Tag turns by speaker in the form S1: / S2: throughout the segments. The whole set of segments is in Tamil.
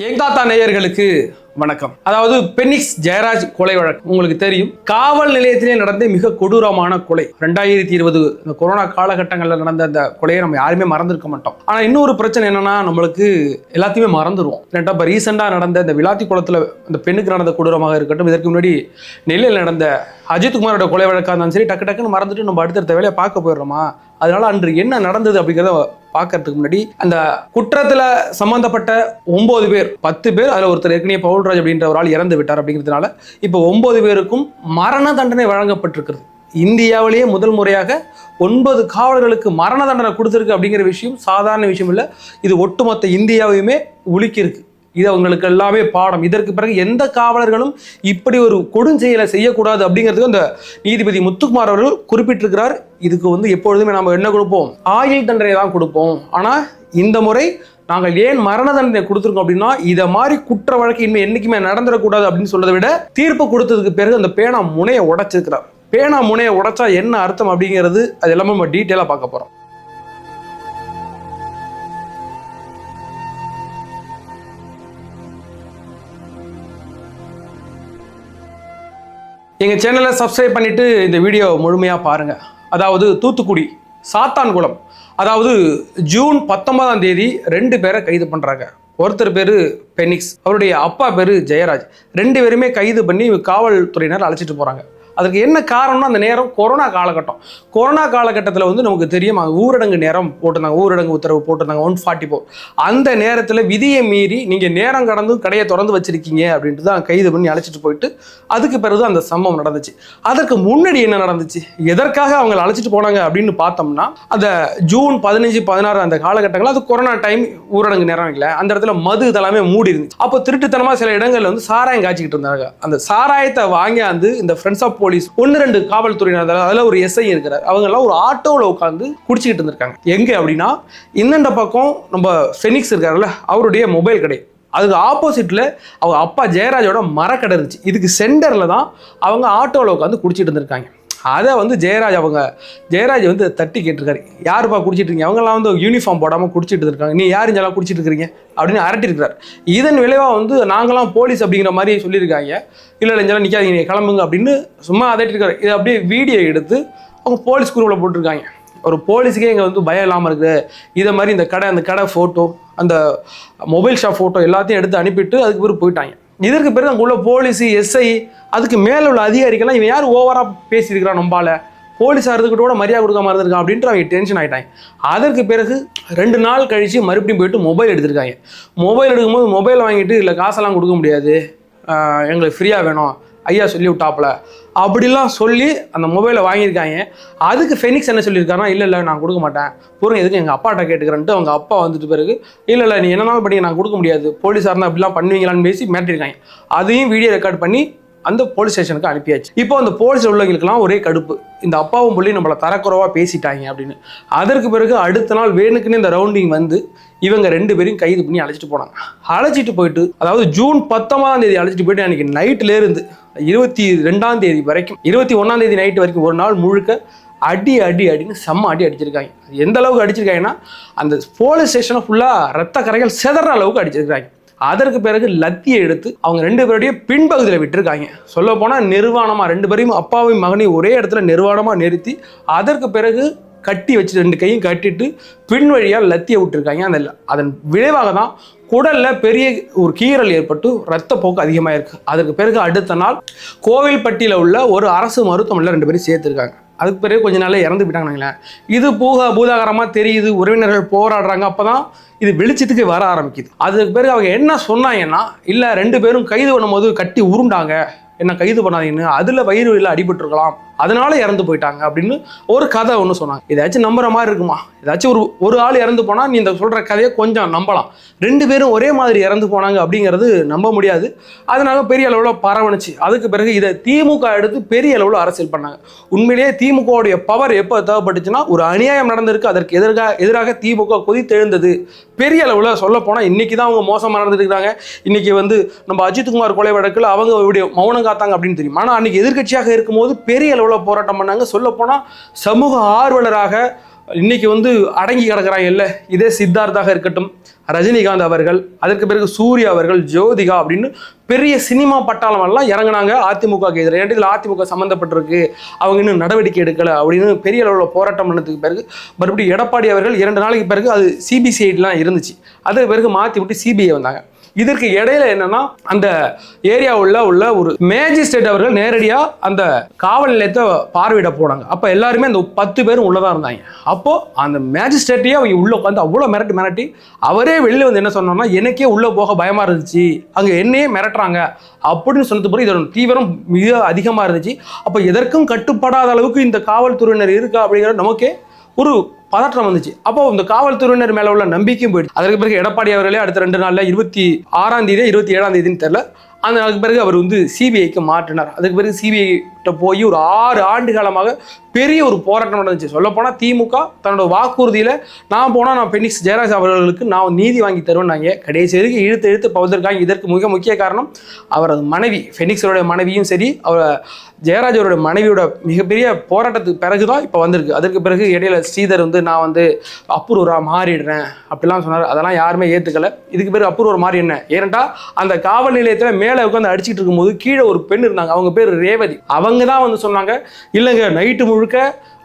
S1: ஏங்காத்தா நேயர்களுக்கு வணக்கம். அதாவது பெனிக்ஸ் ஜெயராஜ் கொலை வழக்கு உங்களுக்கு தெரியும். காவல் நிலையத்திலே நடந்த மிக கொடூரமான கொலை. 2020 இந்த கொரோனா காலகட்டங்களில் நடந்த அந்த கொலையை நம்ம யாருமே மறந்துருக்க மாட்டோம். ஆனா இன்னொரு பிரச்சனை என்னன்னா, நம்மளுக்கு எல்லாத்தையுமே மறந்துடுவோம். இப்போ ரீசெண்டா நடந்த இந்த விளாத்தி குளத்துல அந்த பெண்ணுக்கு நடந்த கொடூரமாக இருக்கட்டும், இதற்கு முன்னாடி நெல்லையில் நடந்த அஜித்குமாரோட கொலை வழக்காக இருந்தாலும் சரி, டக்கு டக்குன்னு மறந்துட்டு நம்ம அடுத்தடுத்த வேலையை பார்க்க போயிடுறோமா? அதனால அன்று என்ன நடந்தது அப்படிங்கிறத பார்க்கறதுக்கு முன்னாடி, அந்த குற்றத்துல சம்பந்தப்பட்ட 9 பேர், 10 பேர், அதுல ஒருத்தர் ஏற்கனவே பவுல்ராஜ் அப்படின்ற ஒரு ஆள் இறந்து விட்டார் அப்படிங்கிறதுனால இப்போ 9 பேருக்கும் மரண தண்டனை வழங்கப்பட்டிருக்கிறது. இந்தியாவிலேயே முதல் முறையாக 9 காவலர்களுக்கு மரண தண்டனை கொடுத்துருக்கு அப்படிங்கிற விஷயம் சாதாரண விஷயம் இல்லை. இது ஒட்டுமொத்த இந்தியாவையுமே உலுக்கியிருக்கு. இது அவங்களுக்கு எல்லாமே பாடம். இதற்கு பிறகு எந்த காவலர்களும் இப்படி ஒரு கொடுஞ்செயலை செய்யக்கூடாது அப்படிங்கிறதுக்கு அந்த நீதிபதி முத்துக்குமார் அவர்கள் குறிப்பிட்டிருக்கிறார். இதுக்கு எப்பொழுதுமே நம்ம என்ன கொடுப்போம்? ஆயுள் தண்டனை தான் கொடுப்போம். ஆனால் இந்த முறை நாங்கள் ஏன் மரண தண்டனை கொடுத்துருக்கோம் அப்படின்னா, இதை மாதிரி குற்ற வழக்கு இனிமேல் என்னைக்குமே நடந்துடக்கூடாது அப்படின்னு சொல்றதை விட, தீர்ப்பு கொடுத்ததுக்கு பிறகு அந்த பேனா முனையை உடைச்சிருக்கிறார். பேனா முனையை உடைச்சா என்ன அர்த்தம் அப்படிங்கிறது அது எல்லாமே நம்ம டீட்டெயிலாக பார்க்க போறோம். எங்கள் சேனலை சப்ஸ்கிரைப் பண்ணிவிட்டு இந்த வீடியோ முழுமையாக பாருங்கள். அதாவது தூத்துக்குடி சாத்தான்குளம், அதாவது ஜூன் 19ஆம் தேதி 2 பேரை கைது பண்ணுறாங்க. ஒருத்தர் பேர் பெனிக்ஸ், அவருடைய அப்பா பேர் ஜெயராஜ். 2 பேருமே கைது பண்ணி காவல்துறையினர் அழைச்சிட்டு போகிறாங்க. அதுக்கு என்ன காரணம்னா, அந்த நேரம் கொரோனா காலகட்டம். கொரோனா காலகட்டத்தில் நமக்கு தெரியும், ஊரடங்கு நேரம் போட்டிருந்தாங்க, ஊரடங்கு உத்தரவு போட்டிருந்தாங்க 144. அந்த நேரத்தில் விதியை மீறி நீங்கள் நேரம் கடந்து கடையை திறந்து வச்சிருக்கீங்க அப்படின்ட்டு தான் கைது பண்ணி அழைச்சிட்டு போயிட்டு, அதுக்கு பிறகு அந்த சம்பவம் நடந்துச்சு. அதற்கு முன்னாடி என்ன நடந்துச்சு, எதற்காக அவங்க அழைச்சிட்டு போனாங்க அப்படின்னு பார்த்தோம்னா, அந்த ஜூன் 15, 16 அந்த காலகட்டங்கள், அது கொரோனா டைம், ஊரடங்கு நேரம் இல்லை. அந்த இடத்துல மது இதெல்லாமே மூடி இருந்துச்சு. அப்போ திருட்டுத்தனமாக சில இடங்கள்ல சாராயம் காய்ச்சிக்கிட்டு இருந்தாங்க. அந்த சாராயத்தை வாங்கி இந்த ஃப்ரெண்ட்ஸ் ஆஃப் போலீஸ் 1-2 காவல்துறையினர், அதில் ஒரு எஸ்ஐ இருக்கிறார், அவங்க எல்லாம் ஒரு ஆட்டோவில் உட்காந்து குடிச்சிக்கிட்டு இருந்திருக்காங்க. எங்க அப்படின்னா, இந்த பக்கம் நம்ம ஃபெனிக்ஸ் இருக்காருல்ல, அவருடைய மொபைல் கடை, அதுக்கு ஆப்போசிட்ல அவங்க அப்பா ஜெயராஜோட மரக்கடை இருந்துச்சு. இதுக்கு சென்டர்ல தான் அவங்க ஆட்டோவில் உட்காந்து குடிச்சிட்டு இருந்திருக்காங்க. அதை ஜெயராஜ் தட்டி கேட்டிருக்காரு, யாருப்பா குடிச்சிட்டு இருக்கீங்க? அவங்கெல்லாம் யூனிஃபார்ம் போடாமல் குடிச்சிட்டு இருக்காங்க, நீ யார் இங்கெல்லாம் குடிச்சிட்டு இருக்கிறீங்க அப்படின்னு அரட்டிருக்கிறார். இதன் விளைவாக நாங்களாம் போலீஸ் அப்படிங்கிற மாதிரி சொல்லியிருக்காங்க. இல்லை இங்கெல்லாம் நிற்காதீங்க, நீங்கள் கிளம்புங்க அப்படின்னு சும்மா அதட்டிருக்காரு. இதை அப்படியே வீடியோ எடுத்து அவங்க போலீஸ் குரூப்பில் போட்டிருக்காங்க. ஒரு போலீஸுக்கே இங்கே பயம் இல்லாமல் இருக்குது. இதை மாதிரி அந்த கடை ஃபோட்டோ, அந்த மொபைல் ஷாப் ஃபோட்டோ எல்லாத்தையும் எடுத்து அனுப்பிட்டு அதுக்கு பிறகு போயிட்டாங்க. இதற்கு பிறகு அங்கே உள்ள போலீஸு, எஸ்ஐ, அதுக்கு மேலே உள்ள அதிகாரிகள்லாம் இவன் யார் ஓவராக பேசியிருக்கிறான், நம்பால போலீஸாக இருந்துக்கிட்ட கூட மரியாதை கொடுக்காம இருந்திருக்கான் அப்படின்ட்டு அவங்க டென்ஷன் ஆகிட்டாங்க. அதற்கு பிறகு 2 நாள் கழித்து மறுபடியும் போயிட்டு மொபைல் எடுத்திருக்காங்க. மொபைல் எடுக்கும்போது மொபைல் வாங்கிட்டு, இல்லை காசெல்லாம் கொடுக்க முடியாது, எங்களுக்கு ஃப்ரீயாக வேணும் ஐயா சொல்லி விட்டாப்புல அப்படிலாம் சொல்லி அந்த மொபைலை வாங்கியிருக்காங்க. அதுக்கு ஃபெனிக்ஸ் என்ன சொல்லியிருக்காருன்னா, இல்லை நான் கொடுக்க மாட்டேன், பொருங்க எதுக்கு எங்கள் அப்பாட்ட கேட்டுக்கிறேன்ட்டு அவங்க அப்பா பிறகு இல்லை நீ என்னன்னாலும் பண்ணி நான் கொடுக்க முடியாது, போலீஸாக இருந்தால் அப்படிலாம் பண்ணுவீங்களான்னு பேசி மிரட்டிருக்காங்க. அதையும் வீடியோ ரெக்கார்ட் பண்ணி அந்த போலீஸ் ஸ்டேஷனுக்கு அனுப்பியாச்சு. இப்போ அந்த போலீஸ் உள்ளவங்களுக்குலாம் ஒரே கடுப்பு, இந்த அப்பாவும் புள்ளி நம்மளை தரக்குறவாக பேசிட்டாங்க அப்படின்னு. அதற்கு பிறகு அடுத்த நாள் வேணுக்குன்னு இந்த ரவுண்டிங் இவங்க 2 பேரையும் கைது பண்ணி அழைச்சிட்டு போனாங்க. அழைச்சிட்டு போயிட்டு, அதாவது ஜூன் 19ஆம் தேதி அழைச்சிட்டு போயிட்டு அன்றைக்கி நைட்லேருந்து 22ஆம் தேதி வரைக்கும், 21ஆம் தேதி நைட்டு வரைக்கும் ஒரு நாள் முழுக்க அடின்னு செம்ம அடிச்சிருக்காங்க. எந்த அளவுக்கு அடிச்சிருக்காங்கன்னா, அந்த போலீஸ் ஸ்டேஷனை ஃபுல்லாக ரத்த கரைகள் செதற அளவுக்கு அடிச்சிருக்காங்க. அதற்கு பிறகு லத்தியை எடுத்து அவங்க 2 பேருடைய பின்பகுதியில் விட்டுருக்காங்க. சொல்ல போனால் நிர்வாணமாக 2 பேரையும், அப்பாவையும் மகனையும் ஒரே இடத்துல நிர்வாணமாக நிறுத்தி, அதற்கு பிறகு கட்டி வச்சு 2 கையும் கட்டிட்டு பின் வழியாக லத்தியை விட்டுருக்காங்க. அதன் விளைவாக தான் குடலில் பெரிய ஒரு கீறல் ஏற்பட்டு ரத்த போக்கு அதிகமாக இருக்குது. அதற்கு பிறகு அடுத்த நாள் கோவில்பட்டியில் உள்ள ஒரு அரசு மருத்துவமனையில் 2 பேரும் சேர்த்துருக்காங்க. அதுக்கு பிறகு கொஞ்ச நாள் இறந்து போயிட்டாங்கன்னு. இது பூதாகரமாக தெரியுது, உறவினர்கள் போராடுறாங்க. அப்போ தான் இது வெளிச்சத்துக்கு வர ஆரம்பிக்குது. அதுக்கு பிறகு அவங்க என்ன சொன்னாங்கன்னா, இல்லை 2 பேரும் கைது பண்ணும்போது கட்டி உருண்டாங்க, என்ன கைது பண்ணாதீங்கன்னு, அதில் வயிறு வழியில் அடிபட்டுருக்கலாம், அதனால இறந்து போயிட்டாங்க அப்படின்னு ஒரு கதை ஒன்று சொன்னாங்க. ஏதாச்சும் நம்புற மாதிரி இருக்குமா? ஏதாச்சும் ஒரு ஆள் இறந்து போனால் நீ இந்த சொல்கிற கதையை கொஞ்சம் நம்பலாம். 2 பேரும் ஒரே மாதிரி இறந்து போனாங்க அப்படிங்கிறது நம்ப முடியாது. அதனால பெரிய அளவில் பரவணுச்சு. அதுக்கு பிறகு இதை திமுக எடுத்து பெரிய அளவில் அரசியல் பண்ணாங்க. உண்மையிலேயே திமுகவுடைய பவர் எப்போ தேவைப்பட்டுச்சுன்னா, ஒரு அநியாயம் நடந்திருக்கு, அதற்கு எதிராக திமுக கொதித்தெழுந்தது. பெரிய அளவில் சொல்ல போனால் இன்னைக்கு தான் அவங்க மோசமாக நடந்துருக்காங்க. இன்னைக்கு நம்ம அஜித்குமார் கொலை வழக்கில் அவங்க மௌனம் காத்தாங்க அப்படின்னு தெரியும். ஆனால் அன்னைக்கு எதிர்கட்சியாக இருக்கும்போது பெரிய அளவில் போராட்டம் பண்ணாங்க. சொல்ல போனால் சமூக ஆர்வலராக இன்னைக்கு வந்து அடங்கி கிடக்கிறாங்க இல்லை, இதே சித்தார்த்தாக இருக்கட்டும், ரஜினிகாந்த் அவர்கள், அதற்கு பிறகு சூர்யா அவர்கள், ஜோதிகா அப்படின்னு பெரிய சினிமா பட்டாளம் எல்லாம் இறங்கினாங்க அதிமுக எதிராக. ஏன்னா இதில் அதிமுக சம்மந்தப்பட்டிருக்கு, அவங்க இன்னும் நடவடிக்கை எடுக்கலை அப்படின்னு பெரிய அளவில் போராட்டம் பண்ணதுக்கு பிறகு மறுபடியும் எடப்பாடி அவர்கள் 2 நாளைக்கு பிறகு அது சிபிசிஐடிலாம் இருந்துச்சு, அதுக்கு பிறகு மாற்றி விட்டு சிபிஐ வந்தாங்க. இதற்கு இடையில என்னன்னா அந்த ஏரியாவுள்ள உள்ள ஒரு மேஜிஸ்ட்ரேட் அவர்கள் நேரடியாக அந்த காவல் நிலையத்தை பார்வையிட போனாங்க. அப்போ எல்லாருமே அந்த 10 பேரும் உள்ளதான் இருந்தாங்க. அப்போ அந்த மேஜிஸ்ட்ரேட்டையே அவங்க உள்ள உட்காந்து அவ்வளோ மிரட்டி அவரே வெளியில் வந்து என்ன சொன்னோம்னா, எனக்கே உள்ள போக பயமா இருந்துச்சு, அங்கே என்னையே மிரட்டுறாங்க அப்படின்னு சொன்னது பிறகு இதோட தீவிரம் மிக அதிகமாக இருந்துச்சு. அப்போ எதற்கும் கட்டுப்படாத அளவுக்கு இந்த காவல்துறையினர் இருக்கா அப்படிங்கிறது நமக்கே ஒரு பதற்றம் வந்துச்சு. அப்போ இந்த காவல்துறையினர் மேல உள்ள நம்பிக்கையும் போயிடுச்சு. அதற்கு பிறகு எடப்பாடி அவர்களே அடுத்த 2 நாள்ல 26ஆம் தேதி 27ஆம் தேதின்னு தெரியல, அதுக்கு பிறகு அவர் வந்து சிபிஐக்கு மாற்றினார். அதுக்கு பிறகு சிபிஐ கிட்ட போய் ஒரு 6 ஆண்டு காலமாக பெரிய ஒரு போராட்டம் நடந்துச்சு. சொல்ல போனா திமுக தன்னோட வாக்குறுதியில நான் போனா நான் பெனிக்ஸ் ஜெயராஜ் அவர்களுக்கு நான் நீதி வாங்கி தருவேன்னாங்க. கடைசி வரைக்கும் இழுத்து பவுதற்காங்க. இதற்கு மிக முக்கிய காரணம் அவரது மனைவி, பெனிக்ஸோட மனைவியும் சரி, அவர் ஜெயராஜ் அவருடைய மனைவியோட மிகப்பெரிய போராட்டத்துக்கு பிறகுதான் இப்போ வந்திருக்கு. அதற்கு பிறகு இடையில ஸ்ரீதர் வந்து நான் வந்து அப்ரூவராக மாறிடுறேன் அப்படிலாம் சொன்னார். அதெல்லாம் யாருமே ஏற்றுக்கல. இதுக்கு பிறகு அப்ரூவர் மாறி என்ன ஏன்டா அந்த காவல் நிலையத்தில் மேலே உட்காந்து அடிச்சுட்டு இருக்கும்போது கீழே ஒரு பெண் இருந்தாங்க, அவங்க பேர் ரேவதி. அவங்க தான் வந்து சொன்னாங்க, இல்லைங்க நைட்டு முழுக்க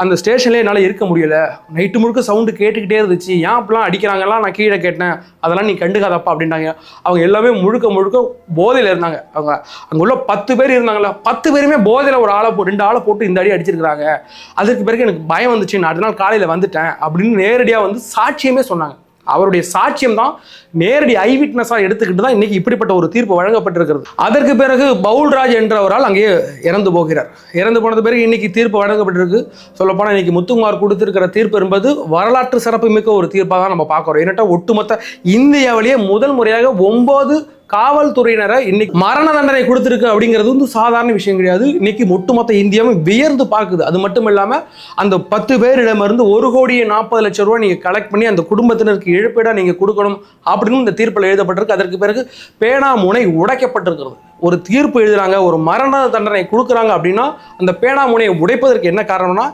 S1: அந்த ஸ்டேஷன்லேயே என்னால் இருக்க முடியல, நைட்டு முழுக்க சவுண்டு கேட்டுக்கிட்டே இருந்துச்சு, ஏன் அப்படிலாம் அடிக்கிறாங்கலாம் நான் கீழே கேட்டேன், அதெல்லாம் நீ கண்டுக்காதப்பா அப்படின்ட்டாங்க. அவங்க எல்லாமே முழுக்க போதையில் இருந்தாங்க. அவங்க அங்கே உள்ள 10 பேர் இருந்தாங்களா, 10 பேருமே போதையில் ஒரு 2 ஆளை போட்டு இந்த அடி அடிச்சிருக்கிறாங்க. அதுக்கு பிறகு எனக்கு பயம் வந்துச்சு, நான் அடுத்த நாள் காலையில் வந்துட்டேன் அப்படின்னு நேரடியாக வந்து சாட்சியமே சொன்னாங்க. அவருடைய சாட்சியம் தான் நேரடி ஐவிட்னஸாக எடுத்துக்கிட்டு தான் இன்னைக்கு இப்படிப்பட்ட ஒரு தீர்ப்பு வழங்கப்பட்டிருக்கிறது. அதற்கு பிறகு பவுல்ராஜ் என்றவரால் அங்கேயே இறந்து போகிறார். இறந்து போனது பிறகு இன்னைக்கு தீர்ப்பு வழங்கப்பட்டிருக்கு. சொல்லப்போனால் இன்னைக்கு முத்துக்குமார் கொடுத்திருக்கிற தீர்ப்பு என்பது வரலாற்று சிறப்பு மிக்க ஒரு தீர்ப்பாக தான் நம்ம பார்க்குறோம். ஏன்னா ஒட்டுமொத்த இந்தியாவிலேயே முதல் முறையாக 9 காவல்துறையினரை இன்னைக்கு மரண தண்டனை கொடுத்திருக்கு அப்படிங்கிறது வந்து சாதாரண விஷயம் கிடையாது. இன்னைக்கு ஒட்டுமொத்த இந்தியாவும் வியர்ந்து பார்க்குது. அது மட்டும் இல்லாம அந்த 10 பேரிடமிருந்து 1,40,00,000 ரூபாய் நீங்க கலெக்ட் பண்ணி அந்த குடும்பத்தினருக்கு இழப்பீடா நீங்க கொடுக்கணும் அப்படின்னு இந்த தீர்ப்பில் எழுதப்பட்டிருக்கு. அதற்கு பிறகு பேனா முனை உடைக்கப்பட்டிருக்கிறது. ஒரு தீர்ப்பு எழுதுறாங்க, ஒரு மரண தண்டனை கொடுக்குறாங்க அப்படின்னா அந்த பேனா முனையை உடைப்பதற்கு என்ன காரணம்னா,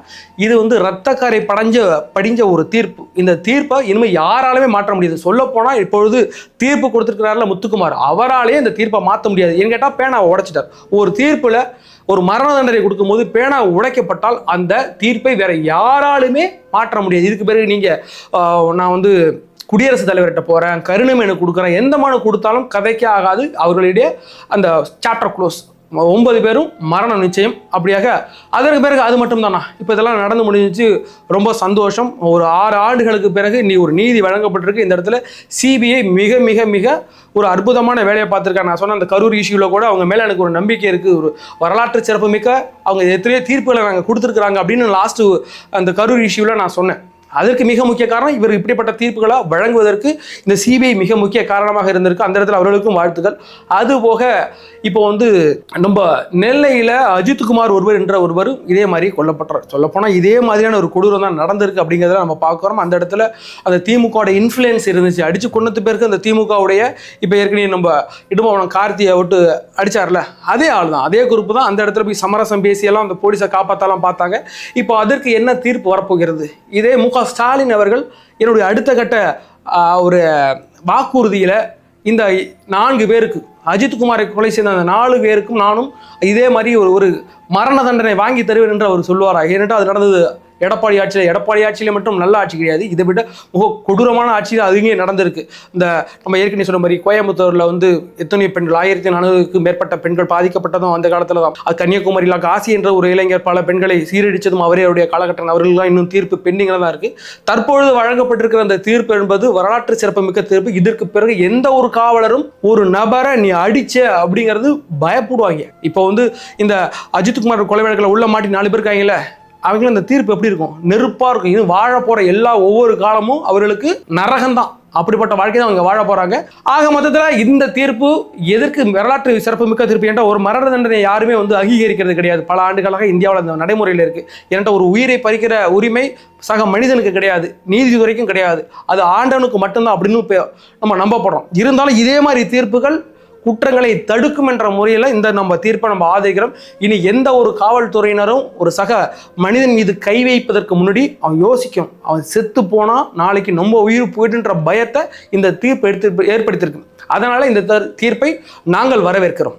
S1: இது வந்து இரத்தக்கரை படிஞ்ச ஒரு தீர்ப்பு. இந்த தீர்ப்பை இனிமேல் யாராலுமே மாற்ற முடியாது. சொல்ல போனா இப்பொழுது தீர்ப்பு கொடுத்திருக்கிறார்ல முத்துக்குமார், அவராலே இந்த தீர்ப்பை மாற்ற முடியாது. ஏன்னு கேட்டால் பேனாவை உடைச்சிட்டார். ஒரு தீர்ப்புல ஒரு மரண தண்டனை கொடுக்கும்போது பேனா உடைக்கப்பட்டால் அந்த தீர்ப்பை வேற யாராலுமே மாற்ற முடியாது. இதுக்கு பிறகு நீங்க நான் வந்து குடியரசுத் தலைவர்கிட்ட போகிறேன், கருணை கொடுக்குறேன், எந்த மனு கொடுத்தாலும் கதைக்கே ஆகாது. அவர்களுடைய அந்த சாப்டர் க்ளோஸ். 9 பேரும் மரணம் நிச்சயம். அப்படியாக அதற்கு பிறகு அது மட்டும் தானா, இப்போ இதெல்லாம் நடந்து முடிஞ்சிச்சு, ரொம்ப சந்தோஷம். ஒரு 6 ஆண்டுகளுக்கு பிறகு ஒரு நீதி வழங்கப்பட்டிருக்கு. இந்த இடத்துல சிபிஐ மிக மிக மிக ஒரு அற்புதமான வேலையை பார்த்துருக்காங்க. நான் சொன்ன அந்த கரூர் இஷ்யூவில் கூட அவங்க மேலே எனக்கு ஒரு நம்பிக்கை இருக்குது. ஒரு வரலாற்று சிறப்பு மிக்க அவங்க எத்தனையோ தீர்ப்புகளை நாங்கள் கொடுத்துருக்குறாங்க அப்படின்னு லாஸ்ட்டு அந்த கரூர் இஷ்யூவில் நான் சொன்னேன். அதற்கு மிக முக்கிய காரணம் இவர் இப்படிப்பட்ட தீர்ப்புகளை வழங்குவதற்கு இந்த சிபிஐ மிக முக்கிய காரணமாக இருந்திருக்கு. அந்த இடத்துல அவர்களுக்கும் வாழ்த்துக்கள். அதுபோக இப்போ வந்து நம்ம நெல்லையில் அஜித்குமார் ஒருவர் இதே மாதிரி கொல்லப்பட்டார். சொல்லப்போனால் இதே மாதிரியான ஒரு கொடூரம் தான் நடந்திருக்கு அப்படிங்கிறத நம்ம பார்க்குறோம். அந்த இடத்துல அந்த திமுகவோட இன்ஃப்ளூயன்ஸ் இருந்துச்சு. அடித்து கொன்னது பேருக்கு அந்த திமுகவுடைய இப்போ ஏற்கனவே நம்ம இடும்பவனம் கார்த்தியை விட்டு அடித்தார்ல, அதே ஆள் தான், அதே குரூப் தான். அந்த இடத்துல போய் சமரசம் பேசியெல்லாம் அந்த போலீஸை காப்பாற்றலாம் பார்த்தாங்க. இப்போ அதற்கு என்ன தீர்ப்பு வரப்போகிறது? இதே ஸ்டாலின் அவர்கள் என்னுடைய அடுத்த கட்ட ஒரு வாக்குறுதியில இந்த 4 பேருக்கு, அஜித்குமாரை கொலை செய்த அந்த 4 பேருக்கும் நானும் இதே மாதிரி ஒரு மரண தண்டனை வாங்கி தருவேன் என்று அவர் சொல்லுவாரா? ஏனென்றால் அது நடந்தது எடப்பாடி ஆட்சியில மட்டும் நல்ல ஆட்சி கிடையாது, இதை விட மிக கொடூரமான ஆட்சியில் அதுவே நடந்திருக்கு. இந்த நம்ம ஏற்கனவே சொன்ன மாதிரி கோயம்புத்தூர்ல வந்து எத்தனை பெண்கள் 1400க்கும் மேற்பட்ட பெண்கள் பாதிக்கப்பட்டதும் அந்த காலத்துல தான். அது கன்னியாகுமரியில் காசி என்ற ஒரு இளைஞர் பல பெண்களை சீரடிச்சதும் அவருடைய காலகட்டம். அவர்கள்லாம் இன்னும் தீர்ப்பு பெண்டிங்கில் தான் இருக்கு. தற்பொழுது வழங்கப்பட்டிருக்கிற அந்த தீர்ப்பு என்பது வரலாற்று சிறப்புமிக்க தீர்ப்பு. இதற்கு பிறகு எந்த ஒரு காவலரும் ஒரு நபரை நீ அடிச்ச அப்படிங்கிறது பயப்படுவாங்க. இப்போ வந்து இந்த அஜித்குமார் கொலை வழக்கில் உள்ள மாட்டி 4 பேர் இருக்காங்கல்ல, அவங்களும் அந்த தீர்ப்பு எப்படி இருக்கும்? நெருப்பா இருக்கும். இது வாழ போற ஒவ்வொரு காலமும் அவர்களுக்கு நரகம்தான். அப்படிப்பட்ட வாழ்க்கை தான் அவங்க வாழ போறாங்க. ஆக மொத்தத்தில் இந்த தீர்ப்பு எதற்கு வரலாற்று சிறப்புமிக்க தீர்ப்பு என்ற ஒரு மரண தண்டனை யாருமே வந்து அங்கீகரிக்கிறது கிடையாது. பல ஆண்டுகளாக இந்தியாவில் அந்த நடைமுறையில் இருக்கு. ஏன்னா ஒரு உயிரை பறிக்கிற உரிமை சக மனிதனுக்கு கிடையாது, நீதித்துறைக்கும் கிடையாது, அது ஆண்டவனுக்கு மட்டும்தான் அப்படின்னு நம்ம நம்பப்படுறோம். இருந்தாலும் இதே மாதிரி தீர்ப்புகள் குற்றங்களை தடுக்கும் என்ற முறையில் இந்த நம்ம தீர்ப்பை நம்ம ஆதரிக்கிறோம். இனி எந்த ஒரு காவல்துறையினரும் ஒரு சக மனிதன் மீது கை வைப்பதற்கு முன்னாடி அவன் யோசிக்கும், அவன் செத்து போனால் நாளைக்கு நம்ம உயிர் போயிட்டுன்ற பயத்தை இந்த தீர்ப்பு ஏற்படுத்தியிருக்கு. அதனால இந்த தீர்ப்பை நாங்கள் வரவேற்கிறோம்.